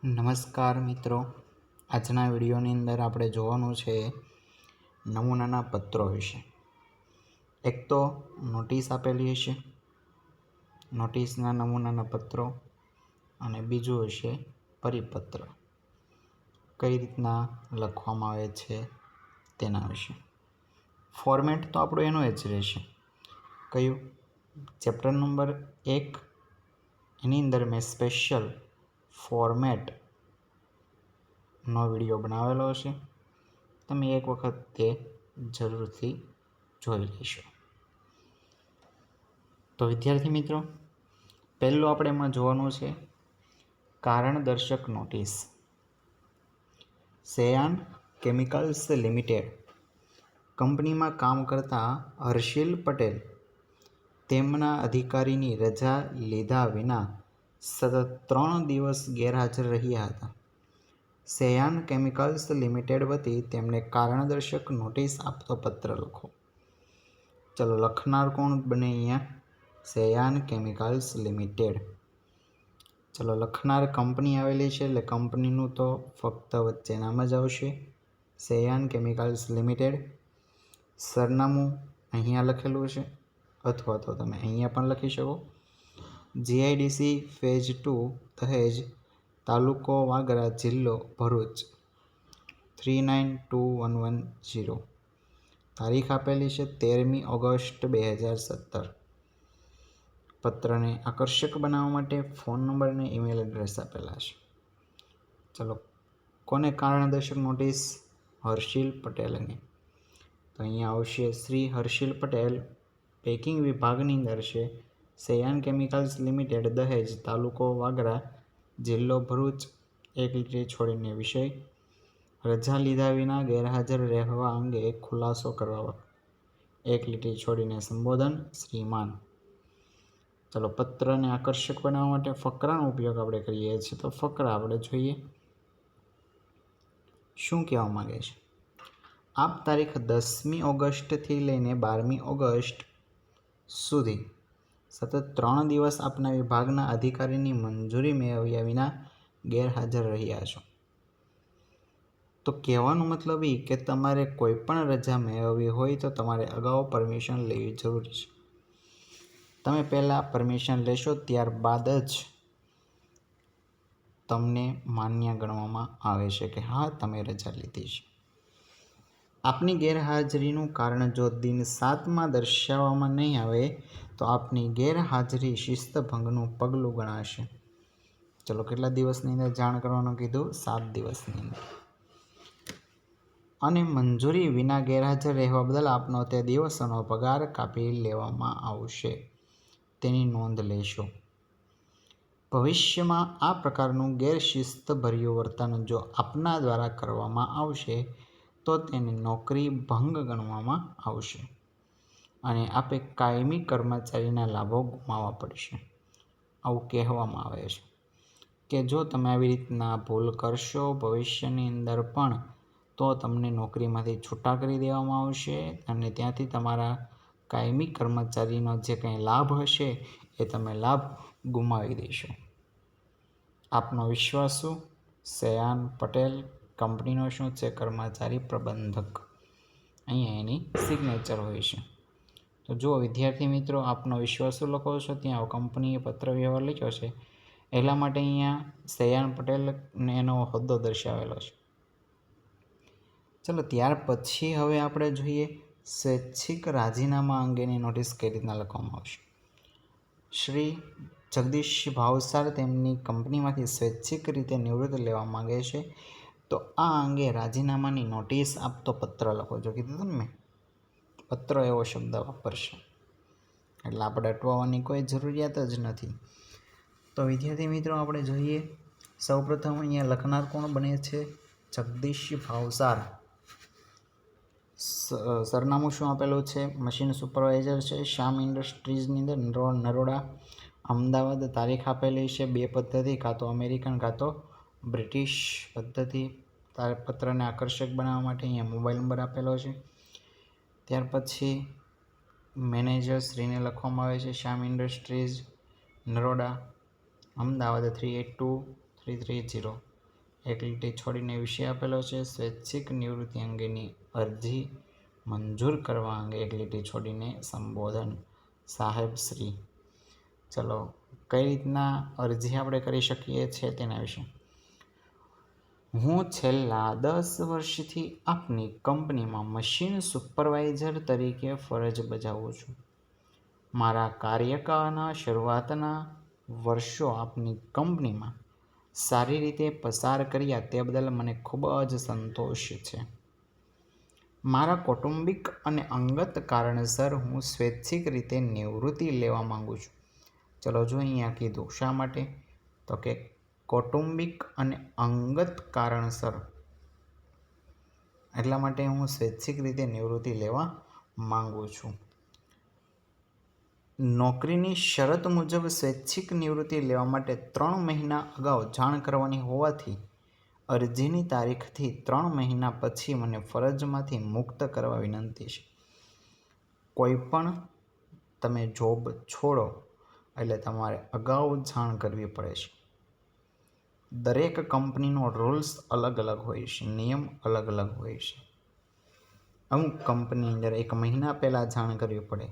નમસ્કાર મિત્રો, આજના વિડીયોની અંદર આપણે જોવાનું છે નમૂનાના પત્રો વિશે. એક તો નોટિસ આપેલી હશે, નોટિસના નમૂનાના પત્રો, અને બીજું હશે પરિપત્ર. કઈ રીતના લખવામાં આવે છે તેના વિશે. ફોર્મેટ તો આપણું એનું જ રહેશે. કયું? ચેપ્ટર નંબર 1 એની અંદર મેં સ્પેશિયલ ફોર્મેટનો વિડીયો બનાવેલો હશે. તમે એક વખત તે જરૂરથી જોઈ લેશો. તો વિદ્યાર્થી મિત્રો, પહેલું આપણે એમાં જોવાનું છે કારણદર્શક નોટિસ. સેયાન કેમિકલ્સ લિમિટેડ કંપનીમાં કામ કરતા હર્ષિલ પટેલ તેમના અધિકારીની રજા લીધા વિના સતત 3 દિવસ ગેરહાજર રહ્યા હતા. સેયાન કેમિકલ્સ લિમિટેડ વતી તેમને કારણદર્શક નોટિસ આપતો પત્ર લખો. ચલો, લખનાર કોણ બને અહીંયા? સેયાન કેમિકલ્સ લિમિટેડ. ચલો, લખનાર કંપની આવેલી છે એટલે કંપનીનું તો ફક્ત વચ્ચે નામ જ આવશે, સેયાન કેમિકલ્સ લિમિટેડ. સરનામું અહીંયા લખેલું છે, અથવા તો તમે અહીંયા પણ લખી શકો. જીઆઈડીસી ફેઝ 2 દહેજ, તાલુકો વાગરા, જિલ્લો ભરૂચ 392110. તારીખ આપેલી છે 13મી ઓગસ્ટ 2017. પત્રને આકર્ષક બનાવવા માટે ફોન નંબર અને ઈમેલ એડ્રેસ આપેલા છે. ચલો, કોને કારણદર્શક નોટિસ? હર્ષિલ પટેલને. તો અહીંયા આવશે શ્રી હર્ષિલ પટેલ, પેકિંગ વિભાગની અંદર છે, સેયાન કેમિકલ્સ લિમિટેડ, દહેજ, તાલુકો વાગરા, જિલ્લો ભરૂચ. એક લીટી છોડીને વિષય રજા લીધા વિના ગેરહાજર રહેવા અંગે ખુલાસો કરવા. એક લીટી છોડીને સંબોધન શ્રીમાન. ચલો, પત્રને આકર્ષક બનાવવા માટે ફકરાનો ઉપયોગ આપણે કરીએ છીએ. તો ફકરા આપણે જોઈએ શું કહેવા માંગે છે. આપ તારીખ 10મી ઓગસ્ટથી લઈને 12મી ઓગસ્ટ સુધી સતત 3 દિવસ આપના વિભાગના અધિકારીની મંજૂરી મેળવ્યા વિના ગેરહાજર રહ્યા છો. તો કહેવાનો મતલબ એ કે તમારે કોઈ પણ રજા મેળવવી હોય તો તમારે અગાઉ પરમિશન લેવી જરૂરી છે. તમે પહેલાં પરમિશન લેશો ત્યારબાદ જ તમને માન્ય ગણવામાં આવે છે કે હા, તમે રજા લીધી છે. આપની ગેરહાજરીનું કારણ જો દિન 7માં દર્શાવવામાં નહીં આવે તો આપની ગેરહાજરી શિસ્તભંગનું પગલું ગણાશે. ચલો, કેટલા દિવસની અંદર જાણ કરવાનું કીધું? 7 દિવસની અંદર. અને મંજૂરી વિના ગેરહાજર રહેવા બદલ આપનો તે દિવસોનો પગાર કાપી લેવામાં આવશે, તેની નોંધ લેશો. ભવિષ્યમાં આ પ્રકારનું ગેરશિસ્તભર્યું વર્તન જો આપના દ્વારા કરવામાં આવશે તો તેને નોકરી ભંગ ગણવામાં આવશે અને આપે કાયમી કર્મચારીના લાભો ગુમાવવા પડશે. આવું કહેવામાં આવે છે કે જો તમે આવી રીતના ભૂલ કરશો ભવિષ્યની અંદર પણ, તો તમને નોકરીમાંથી છૂટા કરી દેવામાં આવશે અને ત્યાંથી તમારા કાયમી કર્મચારીનો જે કંઈ લાભ હશે એ તમે લાભ ગુમાવી દેશો. આપનો વિશ્વાસુ સેયાન પટેલ, કંપનીનો શું છે? કર્મચારી પ્રબંધક. અહીંયા એની સિગ્નેચર હોય છે. તો જો વિદ્યાર્થી મિત્રો, આપનો વિશ્વાસુ લખો છો, ત્યાં કંપનીએ પત્ર વ્યવહાર લખ્યો છે એટલા માટે અહીંયા સેયાન પટેલને એનો હોદ્દો દર્શાવેલો છે. ચલો, ત્યાર પછી હવે આપણે જોઈએ સ્વૈચ્છિક રાજીનામા અંગેની નોટિસ કઈ રીતના લખવામાં આવશે. શ્રી જગદીશ ભાવસાર તેમની કંપનીમાંથી સ્વૈચ્છિક રીતે નિવૃત્ત લેવા માંગે છે, તો આ અંગે રાજીનામાની નોટિસ આપતો પત્ર લખો. જો કીધું હતું ને મેં, પત્ર એવો શબ્દ વાપરશે એટલે આપણે અટવાવાની કોઈ જરૂરિયાત જ નથી. તો વિદ્યાર્થી મિત્રો, આપણે જોઈએ સૌપ્રથમ અહીંયા લખનાર કોણ બને છે? જગદીશ ભાવસાર. સરનામું શું આપેલું છે? મશીન સુપરવાઇઝર છે, શ્યામ ઇન્ડસ્ટ્રીઝની અંદર, નરોડા, અમદાવાદ. તારીખ આપેલી છે 2 પદ્ધતિ, કાં તો અમેરિકન કાં તો બ્રિટિશ પદ્ધતિ. પત્રને આકર્ષક બનાવવા માટે અહીંયા મોબાઈલ નંબર આપેલો છે. ત્યાર પછી મેનેજર શ્રીને લખવામાં આવે છે, શ્યામ ઇન્ડસ્ટ્રીઝ, નરોડા, અમદાવાદ 382330. એક લીટી છોડીને વિષય આપેલો છે સ્વૈચ્છિક નિવૃત્તિ અંગેની અરજી મંજૂર કરવા અંગે એક લીટી છોડીને સંબોધન સાહેબ શ્રી. ચલો કઈ રીતના અરજી આપણે કરી શકીએ છીએ તેના વિશે. હું છેલ્લા 10 વર્ષથી આપની કંપનીમાં મશીન સુપરવાઇઝર તરીકે ફરજ બજાવું છું. મારા કાર્યકાળના શરૂઆતના વર્ષો આપની કંપનીમાં સારી રીતે પસાર કર્યા તે બદલ મને ખૂબ જ સંતોષ છે. મારા કૌટુંબિક અને અંગત કારણસર હું સ્વૈચ્છિક રીતે નિવૃત્તિ લેવા માંગુ છું. ચલો જો અહીંયા કીધું શા માટે, તો કે કૌટુંબિક અને અંગત કારણસર, એટલા માટે હું સ્વૈચ્છિક રીતે નિવૃત્તિ લેવા માંગુ છું. નોકરીની શરત મુજબ સ્વૈચ્છિક નિવૃત્તિ લેવા માટે 3 મહિના અગાઉ જાણ કરવાની હોવાથી અરજીની તારીખથી 3 મહિના પછી મને ફરજમાંથી મુક્ત કરવા વિનંતી છે. કોઈ પણ તમે જોબ છોડો એટલે તમારે અગાઉ જાણ કરવી પડે છે. દરેક કંપનીનો રૂલ્સ અલગ અલગ હોય છે, નિયમ અલગ અલગ હોય છે. અમુક કંપની અંદર 1 મહિના પહેલાં જાણ કરવી પડે,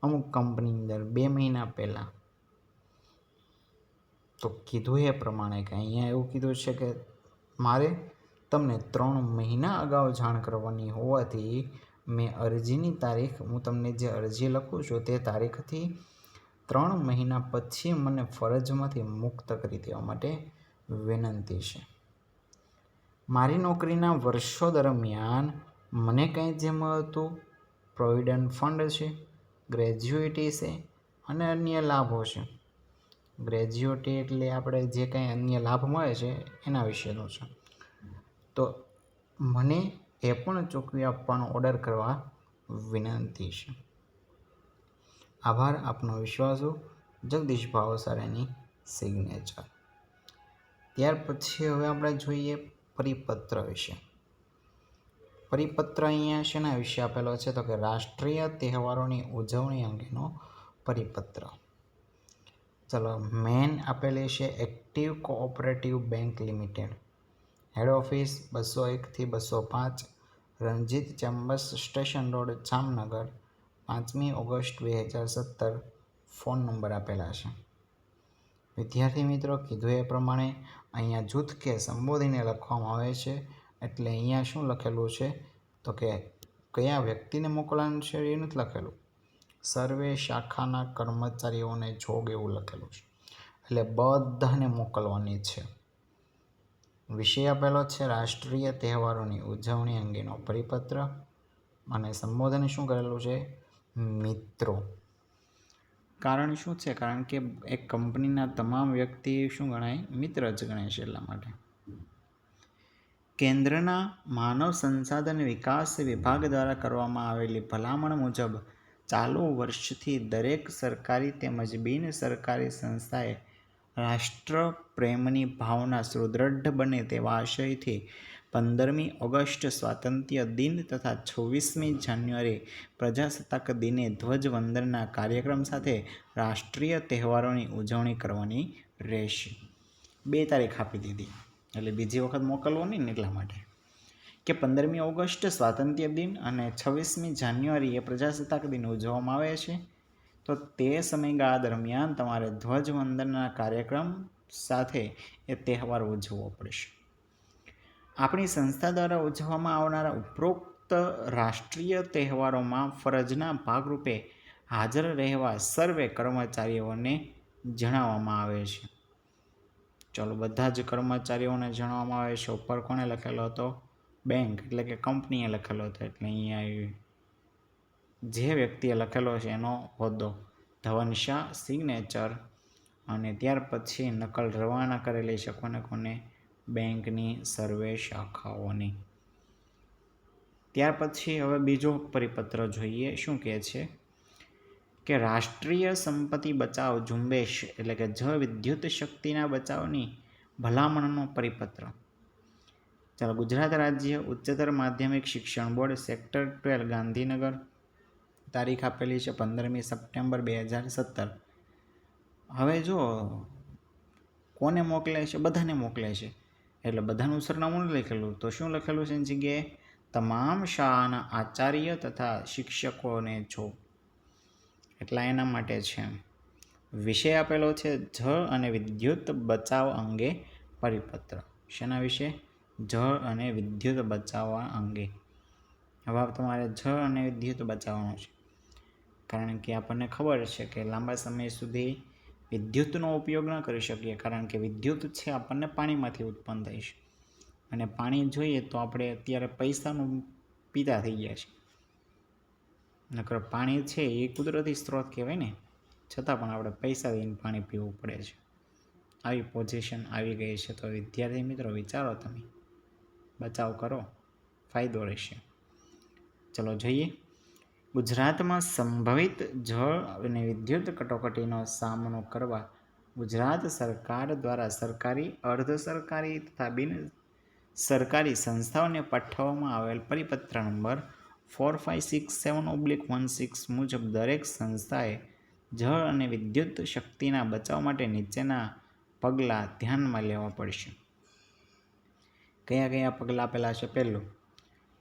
અમુક કંપની અંદર 2 મહિના પહેલાં. તો કીધું એ પ્રમાણે કે અહીંયા એવું કીધું છે કે મારે તમને 3 મહિના અગાઉ જાણ કરવાની હોવાથી મેં અરજીની તારીખ, હું તમને જે અરજી લખું છું તે તારીખથી 3 મહિના પછી મને ફરજમાંથી મુક્ત કરી દેવા માટે વિનંતી છે. મારી નોકરીના વર્ષો દરમિયાન મને કંઈ જે મળતું પ્રોવિડન્ટ ફંડ છે, ગ્રેજ્યુઇટી છે અને અન્ય લાભો છે. ગ્રેજ્યુઇટી એટલે આપણે જે કંઈ અન્ય લાભ મળે છે એના વિશેનું છે. તો મને એ પણ ચૂકવી આપવાનો ઓર્ડર કરવા વિનંતી છે. આભાર. આપનો વિશ્વાસુ જગદીશ ભાવસારાની સિગ્નેચર. ત્યાર પછી હવે આપણે જોઈએ પરિપત્ર વિશે. પરિપત્ર અહીંયા શેના વિશે આપેલો છે, તો કે રાષ્ટ્રીય તહેવારોની ઉજવણી અંગેનો પરિપત્ર. ચલો મેન આપેલી છે active cooperative bank limited, head office 201 થી 205 Ranjit chambers station road, Jamnagar, 5મી ઓગસ્ટ 2017. ફોન નંબર આપેલા છે. વિદ્યાર્થી મિત્રો, કીધું એ પ્રમાણે અહીંયા જૂથ કે સંબોધીને લખવામાં આવે છે. એટલે અહીંયા શું લખેલું છે, તો કે કયા વ્યક્તિને મોકલવાનું છે એ નથી લખેલું. સર્વે શાખાના કર્મચારીઓને જોગ એવું લખેલું છે. એટલે બધાને મોકલવાની છે. વિષય આપેલો છે રાષ્ટ્રીય તહેવારોની ઉજવણી અંગેનો પરિપત્ર અને સંબોધન શું કરેલું છે, મિત્રો. કારણ શું છે, કારણ કે એક કંપનીના તમામ વ્યક્તિ શું ગણાય, મિત્ર જ ગણાય છે. એટલા માટે કેન્દ્રના માનવ સંસાધન વિકાસ વિભાગ દ્વારા કરવામાં આવેલી ભલામણ મુજબ ચાલુ વર્ષથી દરેક સરકારી તેમજ બિન સરકારી સંસ્થાએ રાષ્ટ્રપ્રેમની ભાવના સુદૃઢ બને તેવા આશયથી 15મી ઓગસ્ટ સ્વાતંત્ર્ય દિન તથા 26મી જાન્યુઆરી પ્રજાસત્તાક દિને ધ્વજવંદનના કાર્યક્રમ સાથે રાષ્ટ્રીય તહેવારોની ઉજવણી કરવાની રહેશે. 2 તારીખ આપી દીધી એટલે બીજી વખત મોકલવો નહીં ને, એટલા માટે કે 15મી ઓગસ્ટ સ્વાતંત્ર્ય દિન અને 26મી જાન્યુઆરી એ પ્રજાસત્તાક દિન ઉજવવામાં આવે છે. તો તે સમયગાળા દરમિયાન તમારે ધ્વજવંદનના કાર્યક્રમ સાથે એ તહેવાર ઉજવવો પડશે. આપણી સંસ્થા દ્વારા ઉજવવામાં આવનારા ઉપરોક્ત રાષ્ટ્રીય તહેવારોમાં ફરજના ભાગરૂપે હાજર રહેવા સર્વે કર્મચારીઓને જણાવવામાં આવે છે. ચલો બધા જ કર્મચારીઓને જણાવવામાં આવે છે. ઉપર કોણે લખેલો હતો, બેંક એટલે કે કંપનીએ લખેલો હતો. એટલે અહીંયા જે વ્યક્તિએ લખેલો છે એનો હોદ્દો, ધવન શાહ, સિગ્નેચર, અને ત્યાર પછી નકલ રવાના કરેલી છે કોને કોને, બેંકની સર્વે શાખાઓની. ત્યાર પછી હવે બીજો પરિપત્ર જોઈએ. શું કહે છે કે રાષ્ટ્રીય સંપત્તિ બચાવ ઝુંબેશ એટલે કે જળ વિદ્યુત શક્તિના બચાવની ભલામણનો પરિપત્ર. ચાલો, ગુજરાત રાજ્ય ઉચ્ચતર માધ્યમિક શિક્ષણ બોર્ડ, સેક્ટર 12, ગાંધીનગર. તારીખ આપેલી છે 15મી સપ્ટેમ્બર 2017. હવે જો કોને મોકલે છે, બધાને મોકલે છે. એટલે બધાનું સરનામું લખેલું, તો શું લખેલું છે એની જગ્યાએ તમામ શાળાના આચાર્ય તથા શિક્ષકોને જો, એટલા એના માટે છે. વિષય આપેલો છે જળ અને વિદ્યુત બચાવ અંગે પરિપત્ર. શેના વિશે? જળ અને વિદ્યુત બચાવવા અંગે. હવે તમારે જળ અને વિદ્યુત બચાવવાનું છે, કારણ કે આપણને ખબર છે કે લાંબા સમય સુધી વિદ્યુતનો ઉપયોગ ન કરી શકીએ, કારણ કે વિદ્યુત છે આપણને પાણીમાંથી ઉત્પન્ન થાય છે, અને પાણી જોઈએ તો આપણે અત્યારે પૈસાનું પીતા થઈ ગયા છે. નકર પાણી છે એ કુદરતી સ્ત્રોત કહેવાય ને, છતાં પણ આપણે પૈસા દઈને પાણી પીવું પડે છે. આવી પોઝિશન આવી ગઈ છે. તો વિદ્યાર્થી મિત્રો વિચારો, તમે બચાવ કરો, ફાયદો રહેશે. ચલો જોઈએ. ગુજરાતમાં સંભવિત જળ અને વિદ્યુત કટોકટીનો સામનો કરવા ગુજરાત સરકાર દ્વારા સરકારી, અર્ધ સરકારી તથા બિન સરકારી સંસ્થાઓને પાઠવવામાં આવેલ પરિપત્ર નંબર 4567/16 મુજબ દરેક સંસ્થાએ જળ અને વિદ્યુત શક્તિના બચાવ માટે નીચેના પગલાં ધ્યાનમાં લેવા પડશે. કયા કયા પગલાં આપેલા છે? પહેલું,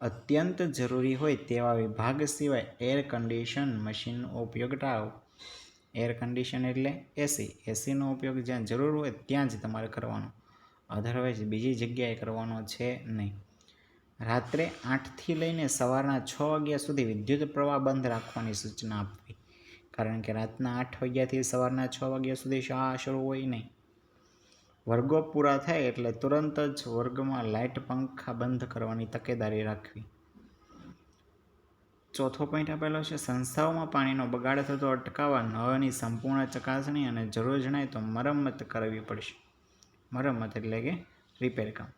અત્યંત જરૂરી હોય તેવા વિભાગ સિવાય એર કન્ડિશન મશીનનો ઉપયોગ ટાળવો. એર કન્ડિશન એટલે એસી. એસીનો ઉપયોગ જ્યાં જરૂર હોય ત્યાં જ તમારે કરવાનો, અધરવાઇઝ બીજી જગ્યાએ કરવાનો છે નહીં. રાત્રે 8થી લઈને સવારના 6 વાગ્યા સુધી વિદ્યુત પ્રવાહ બંધ રાખવાની સૂચના આપવી, કારણ કે રાતના 8 વાગ્યાથી સવારના 6 વાગ્યા સુધી શાળા શરૂ હોય નહીં. વર્ગો પૂરા થાય એટલે તુરંત જ વર્ગમાં લાઇટ, પંખા બંધ કરવાની તકેદારી રાખવી. ચોથો પોઈન્ટ આપેલો છે, સંસ્થાઓમાં પાણીનો બગાડ થતો અટકાવવા નળની સંપૂર્ણ ચકાસણી અને જરૂર જણાય તો મરમ્મત કરવી પડશે. મરમ્મત એટલે કે રિપેર કામ.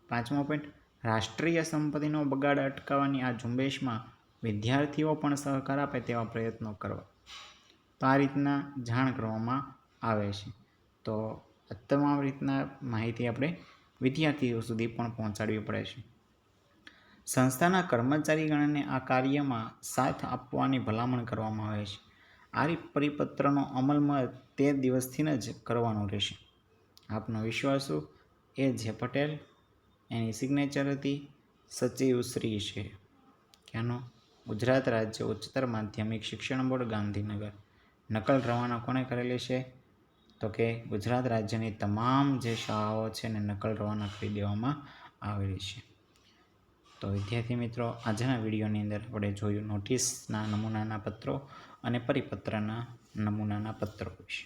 પાંચમો પોઈન્ટ, રાષ્ટ્રીય સંપત્તિનો બગાડ અટકાવવાની આ ઝુંબેશમાં વિદ્યાર્થીઓ પણ સહકાર આપે તેવા પ્રયત્નો કરવા. તો આ રીતના જાણ કરવામાં આવે છે. તો તમામ રીતના માહિતી આપણે વિદ્યાર્થીઓ સુધી પણ પહોંચાડવી પડે છે. સંસ્થાના કર્મચારીગણને આ કાર્યમાં સાથ આપવાની ભલામણ કરવામાં આવે છે. આ પરિપત્રનો અમલમાં તે દિવસથી જ કરવાનો રહેશે. આપનો વિશ્વાસુ A.J. પટેલ. એની સિગ્નેચર હતી સચિવ શ્રી છે. ક્યાંનો? ગુજરાત રાજ્ય ઉચ્ચતર માધ્યમિક શિક્ષણ બોર્ડ, ગાંધીનગર. નકલ રવાના કોને કરેલી છે? તો કે ગુજરાત રાજ્યની તમામ જે શાળાઓ છે ને નકલ રવાના કરી દેવામાં આવેલી છે. તો વિદ્યાર્થી મિત્રો, આજના વિડીયોની અંદર આપણે જોયું નોટિસના નમૂનાના પત્રો અને પરિપત્રના નમૂનાના પત્રો વિશે.